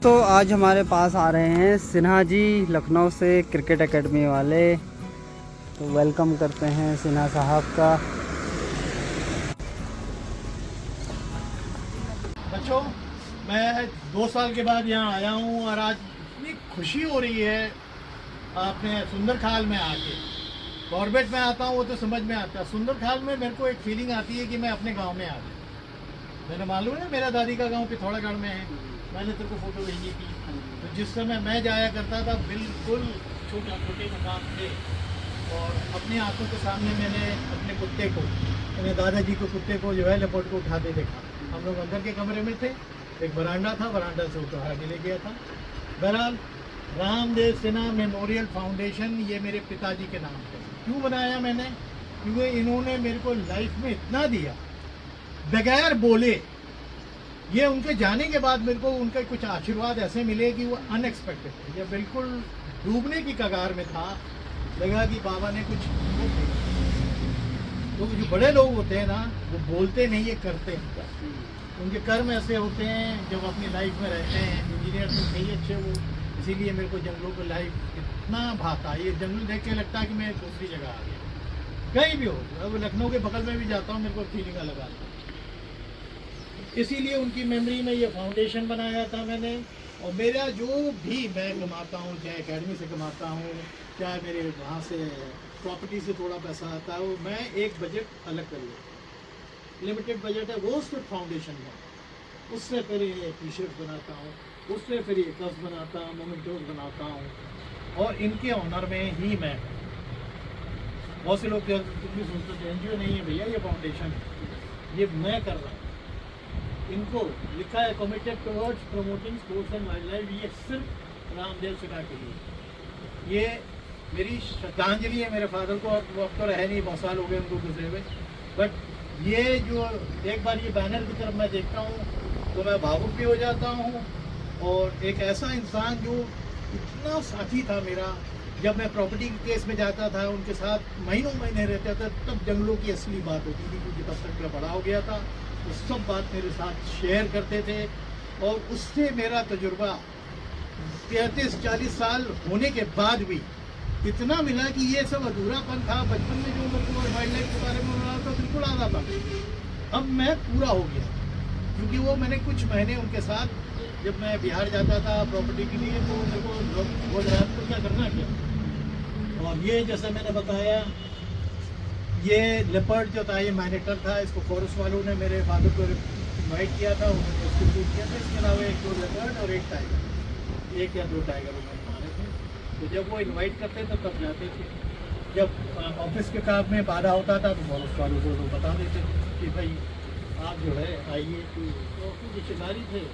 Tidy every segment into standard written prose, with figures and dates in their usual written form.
तो आज हमारे पास आ रहे हैं सिन्हा जी लखनऊ से क्रिकेट एकेडमी वाले। तो वेलकम करते हैं सिन्हा साहब का। बच्चों, मैं 2 साल के बाद यहाँ आया हूँ और आज इतनी खुशी हो रही है अपने सुंदर खाल में आके। कॉर्बेट में आता हूँ वो तो समझ में आता है, सुंदर खाल में मेरे को एक फीलिंग आती है कि मैं अपने गांव में आ गया। मैंने मालूम है मेरा दादी का गांव पिथौरागढ़ में है, मैंने तेरे को फोटो भेजी थी। तो जिस समय मैं जाया करता था बिल्कुल छोटे छोटे मकान थे और अपनी आंखों के सामने मैंने अपने कुत्ते को, मैंने दादाजी को कुत्ते को जो है लेपर्ड को उठाते देखा। हम लोग अंदर के कमरे में थे, एक बरांडा था, बरांडा से उठा के ले गया था। बहरहाल रामदेव सिन्हा मेमोरियल फाउंडेशन ये मेरे पिताजी के नाम पे क्यों बनाया मैंने, क्योंकि इन्होंने मेरे को लाइफ में इतना दिया बगैर बोले। ये उनके जाने के बाद मेरे को उनके कुछ आशीर्वाद ऐसे मिले कि वो अनएक्सपेक्टेड थे। ये बिल्कुल डूबने की कगार में था, लगा कि बाबा ने कुछ तो जो बड़े लोग होते हैं ना वो बोलते नहीं, ये करते हैं। उनके कर्म ऐसे होते हैं जब अपनी लाइफ में रहते हैं। इंजीनियर तो नहीं अच्छे वो, इसीलिए मेरे को जंगलों की लाइफ इतना भाता। ये जंगल देख के लगता है कि मैं दूसरी जगह आ गया, कहीं भी हो। अब लखनऊ के बगल में भी जाता हूँ, मेरे को फीलिंग अलग आता है। इसीलिए उनकी मेमोरी में ये फाउंडेशन बनाया था मैंने। और मेरा जो भी मैं कमाता हूँ, चाहे एकेडमी से कमाता हूँ, चाहे मेरे वहाँ से प्रॉपर्टी से थोड़ा पैसा आता है, वो मैं एक बजट अलग कर लूँ। लिमिटेड बजट है वो सिर्फ फाउंडेशन का। उससे फिर ये टी शर्ट बनाता हूँ, उससे फिर ये कप्स बनाता हूँ, मोमेंटोज बनाता हूँ, और इनके ऑनर में ही मैं। बहुत से लोग तुम भी सोचते थे एनजीओ नहीं है भैया, ये फाउंडेशन है, ये मैं कर रहा हूँ। इनको लिखा है committed towards promoting sports and wild life. ये सिर्फ रामदेव सिन्हा के लिए। ये मेरी श्रद्धांजलि है मेरे फादर को। अब वो अब तो रहे नहीं, बहुत साल हो गए उनको गुजरे हुए। बट ये जो एक बार ये बैनर की तरफ मैं देखता हूँ तो मैं भावुक भी हो जाता हूँ। और एक ऐसा इंसान जो इतना साथी था मेरा, जब मैं प्रॉपर्टी के केस में जाता था उनके साथ महीनों महीने रहता था, तब जंगलों की असली बात होती थी, क्योंकि तब तक मैं बड़ा हो गया था। वो सब बात मेरे साथ शेयर करते थे। और उससे मेरा तजुर्बा 33-40 साल होने के बाद भी इतना मिला कि ये सब अधूरापन था बचपन में जो मेरे को वाइल्ड लाइफ के बारे में मिला था, बिल्कुल आधा था। अब मैं पूरा हो गया, क्योंकि वो मैंने कुछ महीने उनके साथ, जब मैं बिहार जाता था प्रॉपर्टी के लिए, तो मेरे को लोग बोल रहा था क्या करना क्या। और ये जैसे मैंने बताया, ये लेपर्ड जो था ये माइनेटर था। इसको फॉरेस्ट वालों ने मेरे फादर को इन्वाइट किया था, उन्होंने उसको शूट किया था। इसके अलावा 1-2 लेपर्ड और 1 टाइगर, 1 या 2 टाइगर उन्होंने मारे थे। तो जब वो इन्वाइट करते थे तब जाते थे। जब ऑफिस के काम में बाधा होता था तो फॉरेस्ट वालों को लोग बता देते थे कि भाई आप जो है आइए। तो रिश्तेदारी थे।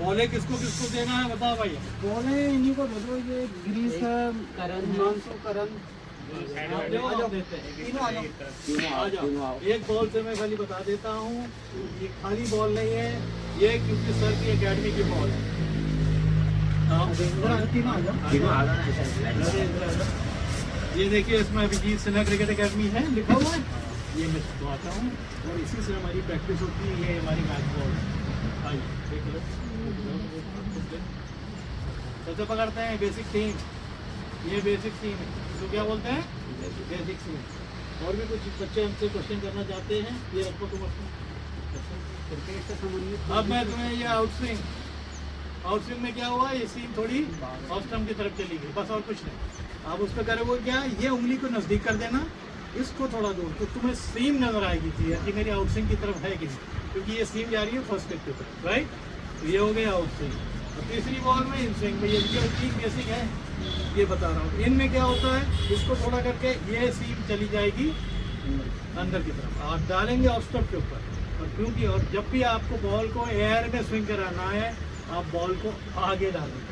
बॉले किसको किसको देना है बताओ भाई। बोले इन्हीं को दे दो, ये ग्रीस है, हिमांशु, करण। आप देखो, हम देते हैं। तीनों आ जाओ। आ जाओ। एक बॉल से मैं खाली बता देता हूँ, ये खाली बॉल नहीं है, ये क्योंकि सर की एकेडमी की बॉल है। तीनों आ जाओ। ये देखिए, इसमें अभिजीत सिन्हा क्रिकेट एकेडमी है लिखा हुआ है, ये मैं छुपवाता हूँ और इसी से हमारी प्रैक्टिस होती है। ये हमारी मैच बॉल आइए देख लो, कैसे पकड़ते हैं। बेसिक टीम, ये बेसिक टीम है, तो क्या बोलते हैं बेसिक टीम। और भी कुछ बच्चे हमसे क्वेश्चन करना चाहते हैं, ये रखो तुम अपना। क्रिकेट से संबंधित। अब मैं तुम्हें ये आउटस्विंग में क्या हुआ, ये सीम थोड़ी ऑफ स्टंप की तरफ चली गई, बस और कुछ नहीं। अब उस पर करोगे क्या, ये उंगली को नज़दीक कर देना, इसको थोड़ा दूर, तो तुम्हें सीम नजर आएगी क्लियर कि मेरी आउटस्विंग की तरफ है कि नहीं, क्योंकि ये सीम जा रही है फर्स्ट स्टेप की तरफ, राइट। तो ये हो गया आउटस्विंग। और तीसरी बॉल में इन स्विंग में ये जो चीज बेसिक है ये बता रहा हूँ। इनमें क्या होता है, इसको थोड़ा करके ये सीम चली जाएगी अंदर की तरफ, आप डालेंगे ऑफ स्टंप के ऊपर। और क्योंकि और जब भी आपको बॉल को एयर में स्विंग कराना है, आप बॉल को आगे डालेंगे।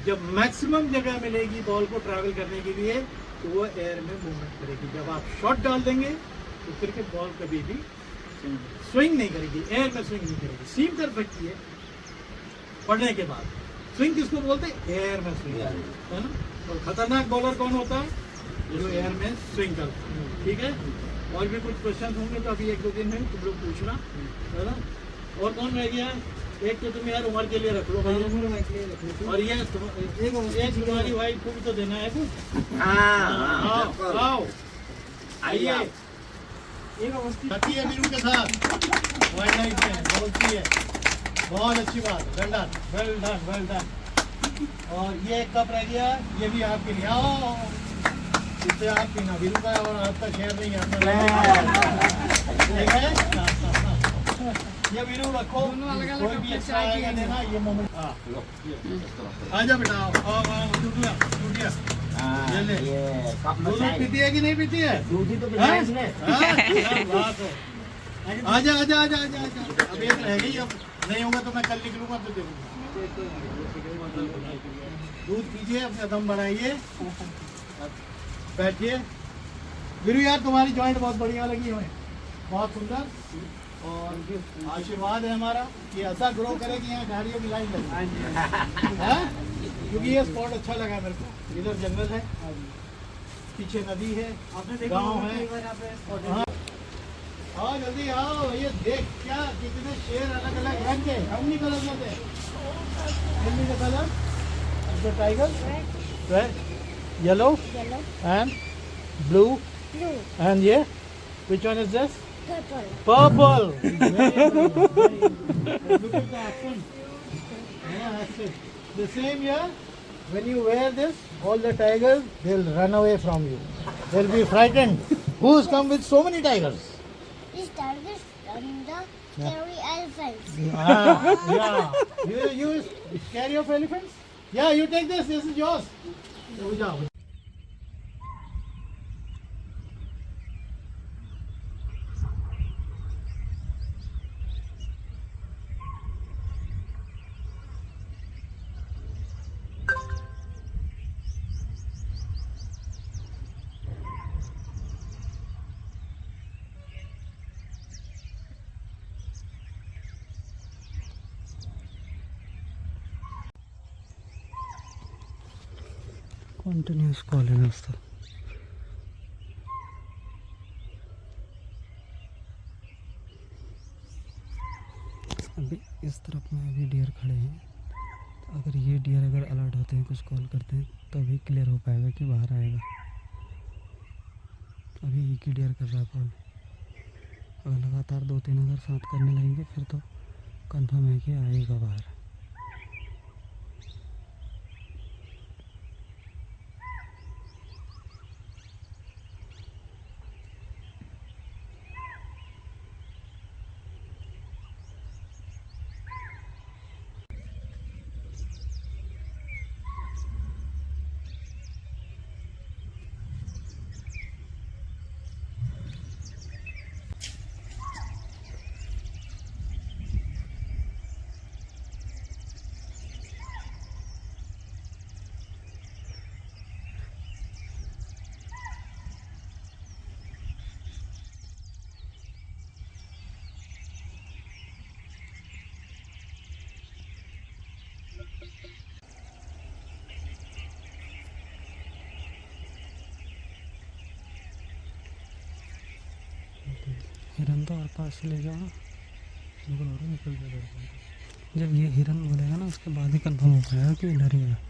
जब मैक्सिमम जगह मिलेगी बॉल को ट्रैवल करने के लिए, तो वो एयर में मूवमेंट करेगी। जब आप शॉट डाल देंगे तो क्रिकेट बॉल कभी भी स्विंग नहीं करेगी, एयर में स्विंग नहीं करेगी। सीम कर सकती है पढ़ने के बाद। स्विंग किसको बोलते हैं, एयर में स्विंग, है ना। और खतरनाक बॉलर कौन होता है, जो एयर में स्विंग करता है, ठीक है। और भी कुछ क्वेश्चन होंगे तो अभी 1-2 दिन में तुम लोग पूछना, है ना। और कौन रह गया, एक तो तुम यार उम्र के लिए रख लो भाई, और ये तुम्हारी वाइफ को भी तो देना है कुछ। आओ आइए, है वीरू के साथ वाइल्ड लाइफ में बोलती है, बहुत अच्छी बात, well done well done well done. और ये एक कप रह गया, ये भी आपके लिए। आओ, इससे आप पीना, वीरू का और आपका शेयर नहीं ठीक है। ये वीरू रखो, कोई भी अच्छा आएगा देना, ये मोमेंट। आजा बेटा, आओ टूटिया, ये ले। दूध पीती है कि नहीं पीती है, दूध ही तो पिलाया इसने। आजा आजा आजा आजा आजा। अब एक रह गई, अब नहीं होगा तो मैं कल निकलूंगा तो देखूंगा। दूध पीजिए, अपना दम बढ़ाइए, बैठिए। वीरू यार तुम्हारी जॉइंट बहुत बढ़िया लगी हमें, बहुत सुंदर, और आशीर्वाद है हमारा कि ऐसा ग्रो करे कि यहाँ गाड़ियों की लाइन लगे, क्योंकि ये स्पॉट अच्छा लगा मेरे को। इधर जंगल है, पीछे नदी है, गांव है। हाँ जल्दी आओ, ये देख क्या कितने शेर अलग अलग रंग के, हमनी कलर में थे। हमनी का colour the tiger, red, yellow and blue and ये which one is this? Purple. Look at the accent. Yeah, that's it. The same here. When you wear this, all the tigers, they'll run away from you. They'll be frightened. Who's come with so many tigers? These tigers and the scary elephants. Yeah. You scare of elephants? Yeah, you take this. This is yours. So, जाओ. Continuous call है दोस्तों। अभी इस तरफ में अभी dear खड़े हैं, अगर ये डियर अगर अलर्ट होते हैं, कुछ कॉल करते हैं, तो अभी क्लियर हो पाएगा कि बाहर आएगा। अभी एक ही डियर कर रहा है कॉल, अगर लगातार 2-3 अगर साथ करने लगेंगे फिर तो कंफर्म है कि आएगा बाहर। हिरन तो और पास से ले जाओ ना, निकल जाएगा। जब ये हिरन बोलेगा ना उसके बाद ही कंफर्म हो पाएगा कि इधर ही है।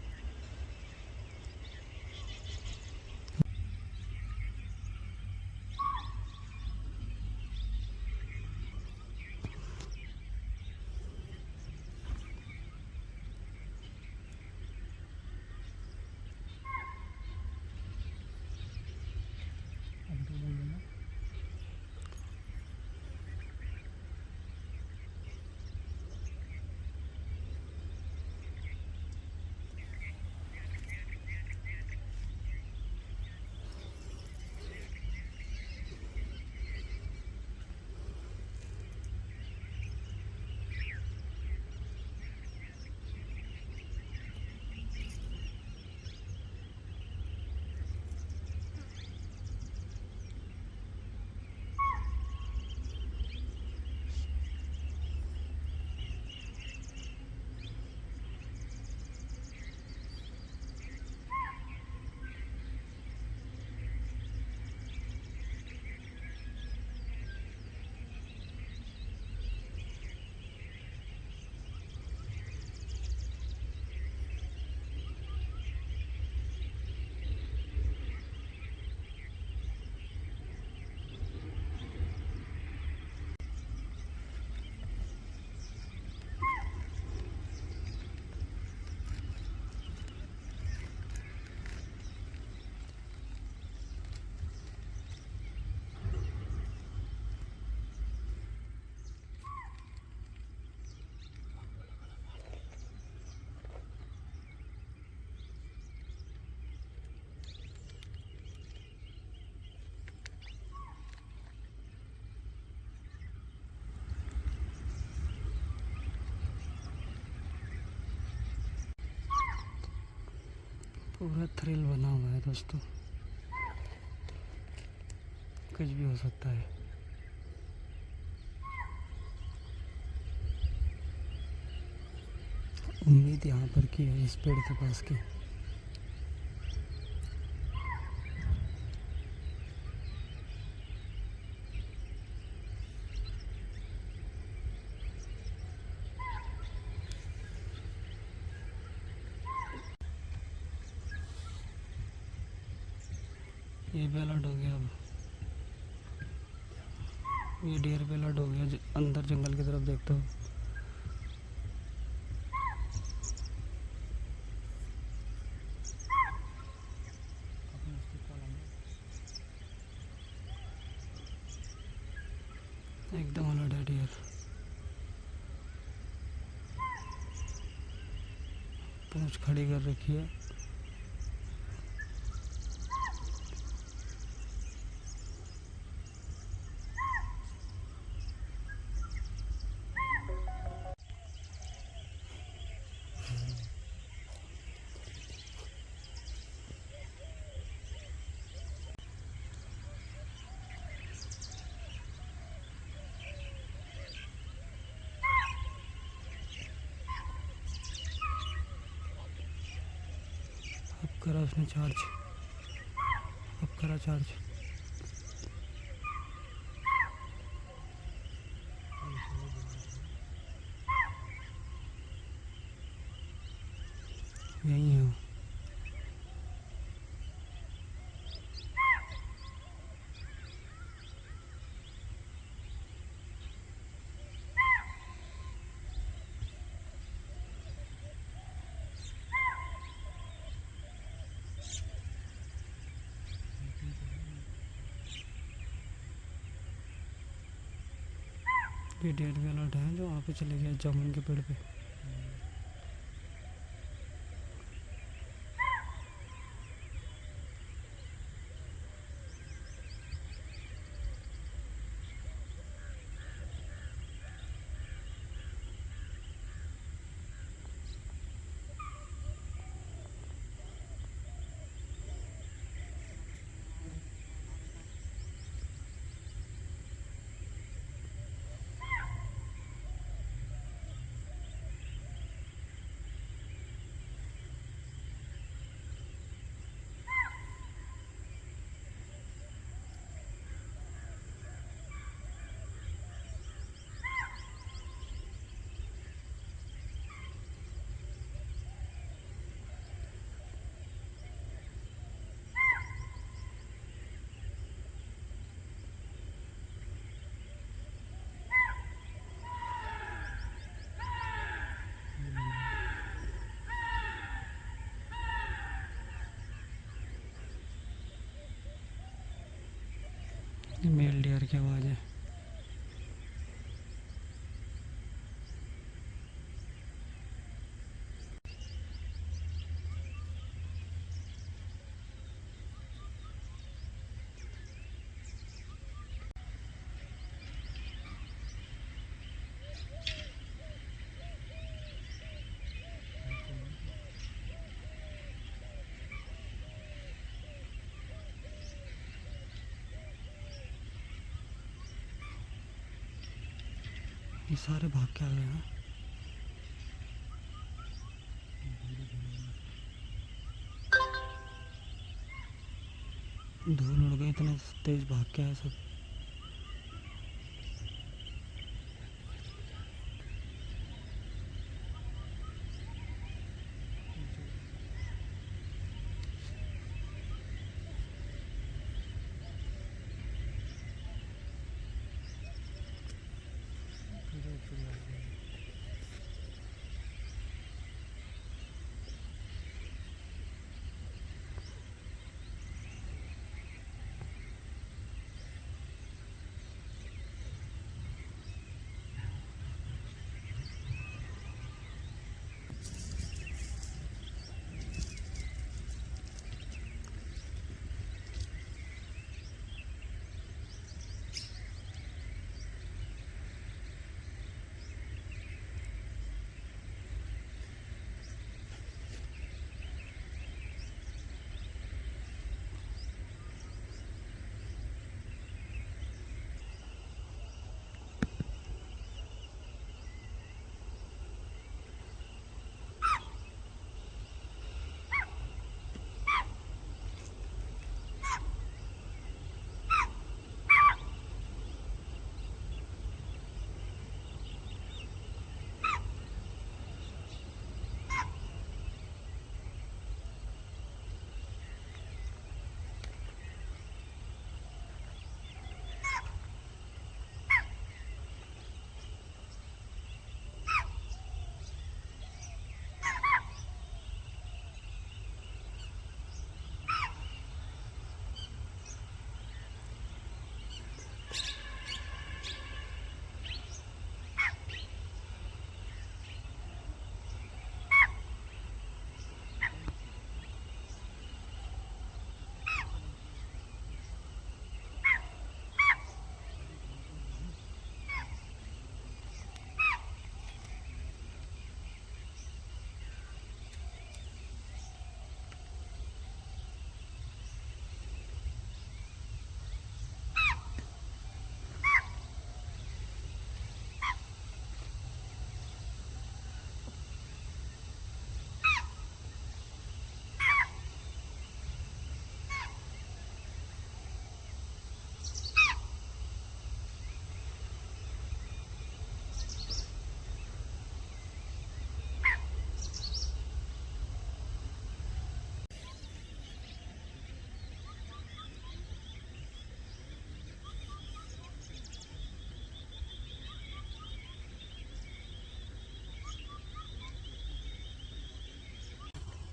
पूरा थ्रिल बना हुआ है दोस्तों, कुछ भी हो सकता है। उम्मीद यहाँ पर की है इस पेड़ के पास की। ये भी अलर्ट हो गया, अब ये डियर भी अलर्ट हो गया, अंदर जंगल की तरफ देखते हो। एकदम अलर्ट है डियर, पूंछ खड़ी कर रखी है। करा उसने चार्ज, अब करा चार्ज। यही है वो। ये डेट भी अलर्ट है जो वहाँ पे चले गया जामुन के पेड़ पे। मेल डियर की आवाज़ है। ये सारे भाग के आ गए हैं। धूल उड़ गई, इतने तेज भाग के आए सब।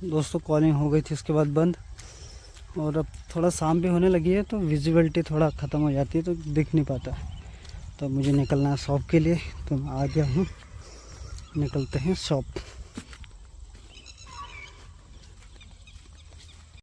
दोस्तों कॉलिंग हो गई थी, उसके बाद बंद। और अब थोड़ा शाम भी होने लगी है तो विजिबिलिटी थोड़ा ख़त्म हो जाती है, तो दिख नहीं पाता। तो मुझे निकलना है शॉप के लिए, तो मैं आ गया हूँ, निकलते हैं शॉप।